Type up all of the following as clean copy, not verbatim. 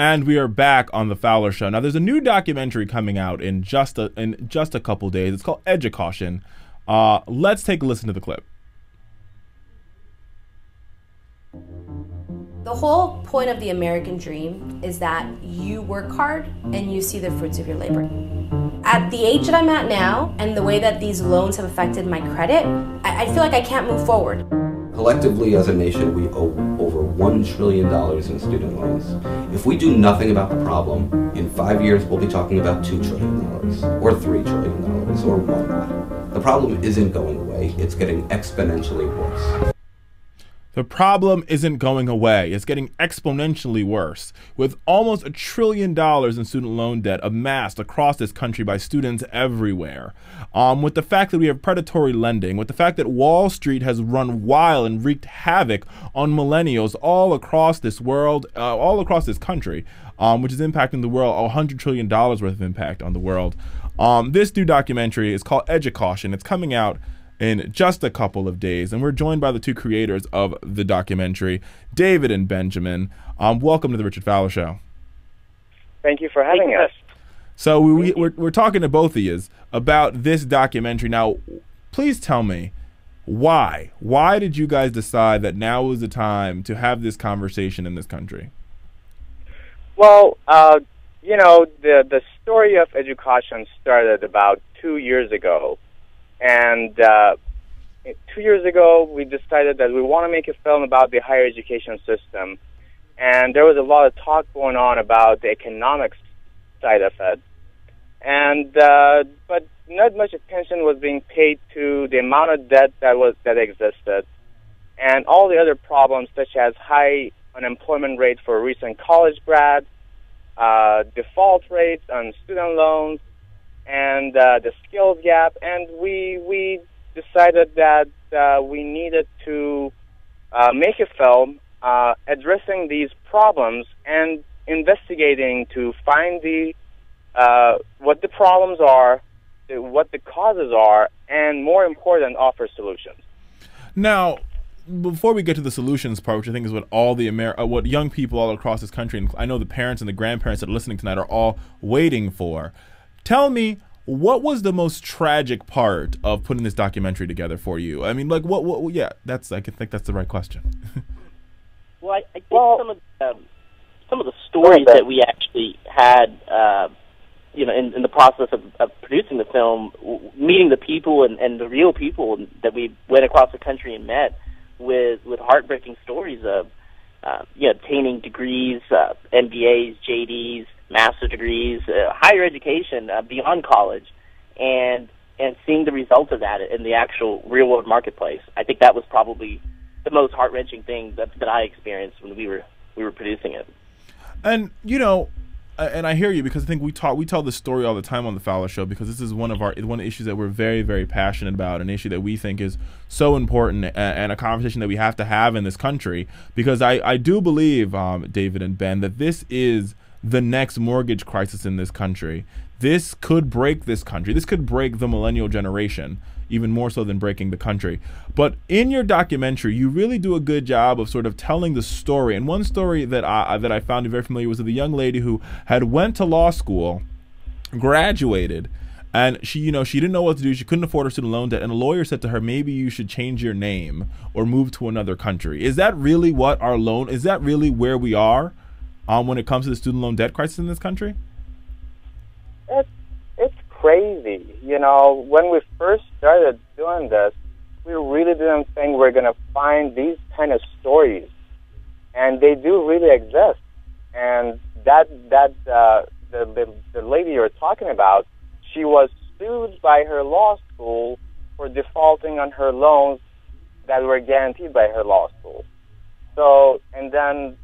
And we are back on the Fowler Show. Now, there's a new documentary coming out in just a couple days. It's called EDUCAUTION. Let's take a listen to the clip. The whole point of the American dream is that you work hard and you see the fruits of your labor. At the age that I'm at now, and the way that these loans have affected my credit, I feel like I can't move forward. Collectively, as a nation, we owe over $1 trillion in student loans. If we do nothing about the problem, in 5 years we'll be talking about $2 trillion, or $3 trillion, or $1. The problem isn't going away, it's getting exponentially worse. The problem isn't going away. It's getting exponentially worse. With almost $1 trillion in student loan debt amassed across this country by students everywhere. With the fact that we have predatory lending, with the fact that Wall Street has run wild and wreaked havoc on millennials all across this world, all across this country, which is impacting the world, $100 trillion worth of impact on the world. This new documentary is called EDUCAUTION. It's coming out in just a couple of days, and we're joined by the two creators of the documentary, David and Benjamin. Welcome to the Richard Fowler Show. Thank you for having us. So we're talking to both of you about this documentary. Now, please tell me, why? Why did you guys decide that now was the time to have this conversation in this country? Well, you know, the story of EDUCAUTION started about 2 years ago. And 2 years ago, we decided that we want to make a film about the higher education system. And there was a lot of talk going on about the economics side of it. And but not much attention was being paid to the amount of debt that existed, and all the other problems such as high unemployment rate for recent college grads, default rates on student loans, and the skills gap. And we decided that we needed to make a film addressing these problems and investigating to find what the problems are, what the causes are, and more important, offer solutions. Now, before we get to the solutions part, which I think is what all the what young people all across this country, and I know the parents and the grandparents that are listening tonight, are all waiting for, tell me, what was the most tragic part of putting this documentary together for you? I mean, like, yeah, I think that's the right question. Well, I think some of the stories that we actually had, you know, in the process of producing the film, meeting the people and the real people that we went across the country and met with heartbreaking stories of, you know, obtaining degrees, MBAs, JDs, master degrees, higher education beyond college, and seeing the results of that in the actual real world marketplace. I think that was probably the most heart-wrenching thing that I experienced when we were producing it. And you know, and I hear you, because I think we tell this story all the time on the Fowler Show, because this is one of the issues that we're very, very passionate about, an issue that we think is so important, and a conversation that we have to have in this country, because I do believe, David and Ben, that this is the next mortgage crisis in this country. This could break this country. This could break the millennial generation, even more so than breaking the country. But in your documentary, you really do a good job of sort of telling the story. And one story that I found very familiar was of the young lady who had went to law school, graduated, and she didn't know what to do. She couldn't afford her student loan debt, and a lawyer said to her, maybe you should change your name or move to another country. Is that really what is that really where we are when it comes to the student loan debt crisis in this country? It's crazy. You know, when we first started doing this, we really didn't think we're going to find these kind of stories, and they do really exist. And the lady you're talking about, she was sued by her law school for defaulting on her loans that were guaranteed by her law school. So, and then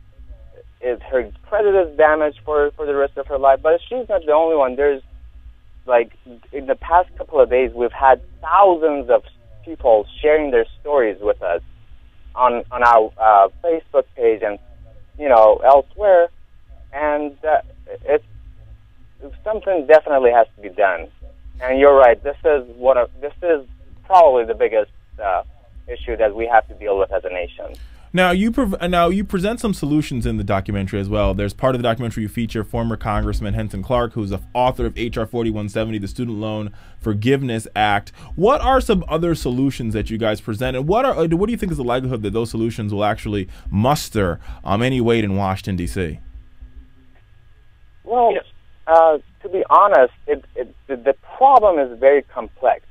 her credit is damaged for the rest of her life. But she's not the only one. There's, like, in the past couple of days, we've had thousands of people sharing their stories with us on our Facebook page and, you know, elsewhere. And something definitely has to be done. And you're right. This is probably the biggest issue that we have to deal with as a nation. Now you present some solutions in the documentary as well. There's part of the documentary you feature former Congressman Henson Clark, who's the author of H.R. 4170, the Student Loan Forgiveness Act. What are some other solutions that you guys present, and what do you think is the likelihood that those solutions will actually muster any weight in Washington, D.C.? Well, to be honest, the problem is very complex,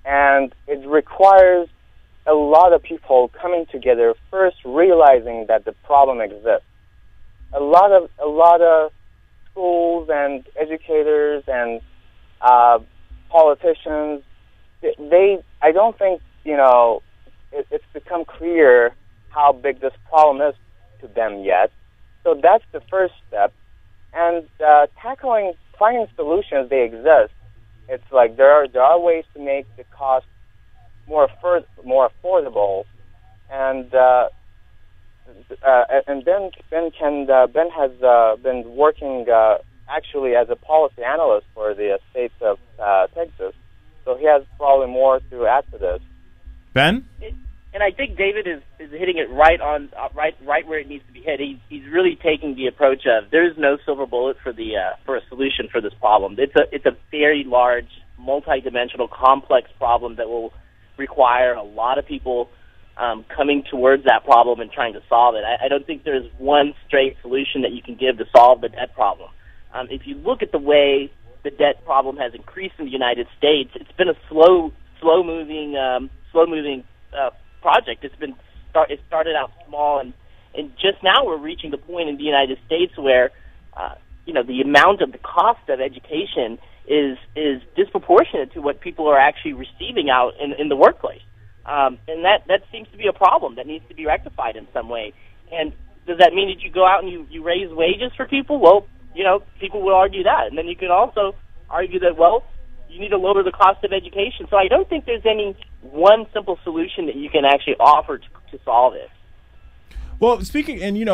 and it requires a lot of people coming together, first realizing that the problem exists. A lot of schools and educators and politicians, I don't think, it's become clear how big this problem is to them yet. So that's the first step. And finding solutions, they exist. It's like there are ways to make the cost more affordable, and Ben has been working actually as a policy analyst for the state of Texas, so he has probably more to add to this. Ben? And I think David is hitting it right where it needs to be hit. He's really taking the approach of there is no silver bullet for a solution for this problem. It's a very large, multidimensional, complex problem that will require a lot of people coming towards that problem and trying to solve it. I don't think there's one straight solution that you can give to solve the debt problem. If you look at the way the debt problem has increased in the United States, it's been a slow moving project. It started out small, and just now we're reaching the point in the United States where the amount of the cost of education is disproportionate to what people are actually receiving out in the workplace. And that seems to be a problem that needs to be rectified in some way. And does that mean that you go out and you raise wages for people? Well, people will argue that. And then you can also argue that, well, you need to lower the cost of education. So I don't think there's any one simple solution that you can actually offer to solve it. Well, speaking, and you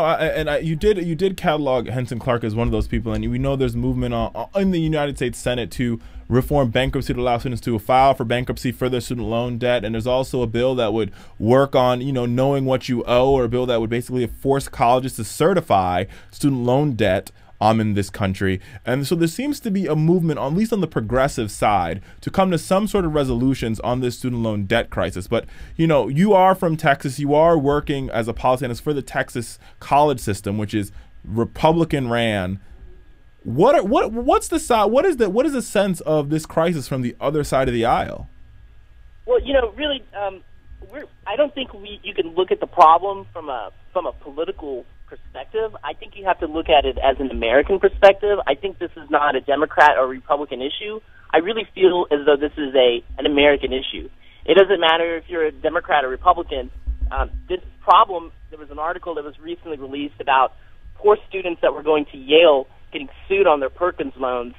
did catalog Henson Clark as one of those people, and we know there's movement in the United States Senate to reform bankruptcy to allow students to file for bankruptcy for their student loan debt, and there's also a bill that would work on knowing what you owe, or a bill that would basically force colleges to certify student loan debt in this country. And so there seems to be a movement, at least on the progressive side, to come to some sort of resolutions on this student loan debt crisis. But, you are from Texas. You are working as a policy analyst for the Texas college system, which is Republican ran. What is the sense of this crisis from the other side of the aisle? Well, really, I don't think you can look at the problem from a political perspective. I think you have to look at it as an American perspective. I think this is not a Democrat or Republican issue. I really feel as though this is an American issue. It doesn't matter if you're a Democrat or Republican. This problem, there was an article that was recently released about poor students that were going to Yale getting sued on their Perkins loans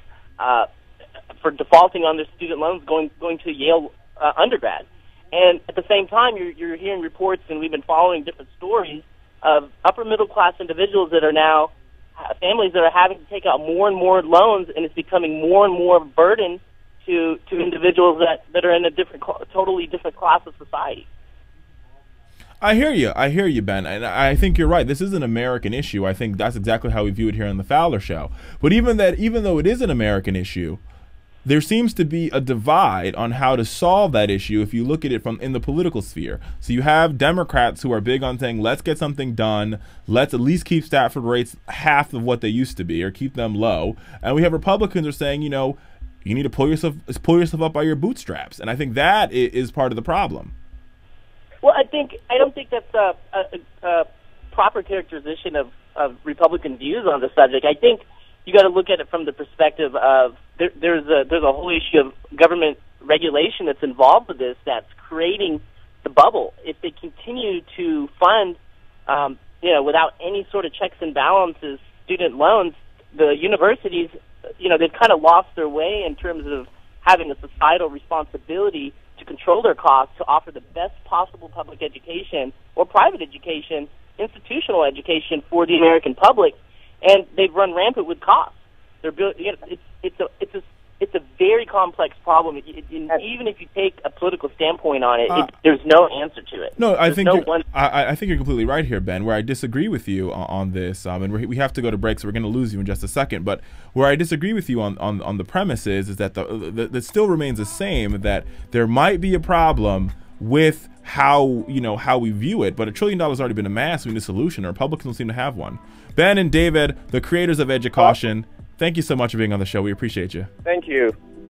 for defaulting on their student loans going to Yale undergrad. And at the same time, you're hearing reports, and we've been following different stories of upper middle class individuals that are now families that are having to take out more and more loans, and it's becoming more and more of a burden to individuals that are in a totally different class of society. I hear you, Ben, and I think you're right. This is an American issue. I think that's exactly how we view it here on the Fowler Show. But even though it is an American issue, there seems to be a divide on how to solve that issue if you look at it from in the political sphere. So you have Democrats who are big on saying, let's get something done. Let's at least keep Stafford rates half of what they used to be, or keep them low. And we have Republicans who are saying, you need to pull yourself up by your bootstraps. And I think that is part of the problem. Well, I don't think that's a proper characterization of Republican views on the subject. I think you got to look at it from the perspective of there's a whole issue of government regulation that's involved with this that's creating the bubble. If they continue to fund, without any sort of checks and balances, student loans, the universities, they've kind of lost their way in terms of having a societal responsibility to control their costs, to offer the best possible public education or private education, institutional education for the American public, and they've run rampant with costs. They're it's it's a very complex problem. Even if you take a political standpoint on it, there's no answer to it. No, I think you're completely right here, Ben. Where I disagree with you on this, and we have to go to break, so we're going to lose you in just a second. But where I disagree with you on the premise is that that still remains the same. That there might be a problem with how we view it, but $1 trillion has already been amassed. We need a solution. Republicans don't seem to have one. Ben and David, the creators of EDUCAUTION, thank you so much for being on the show. We appreciate you. Thank you.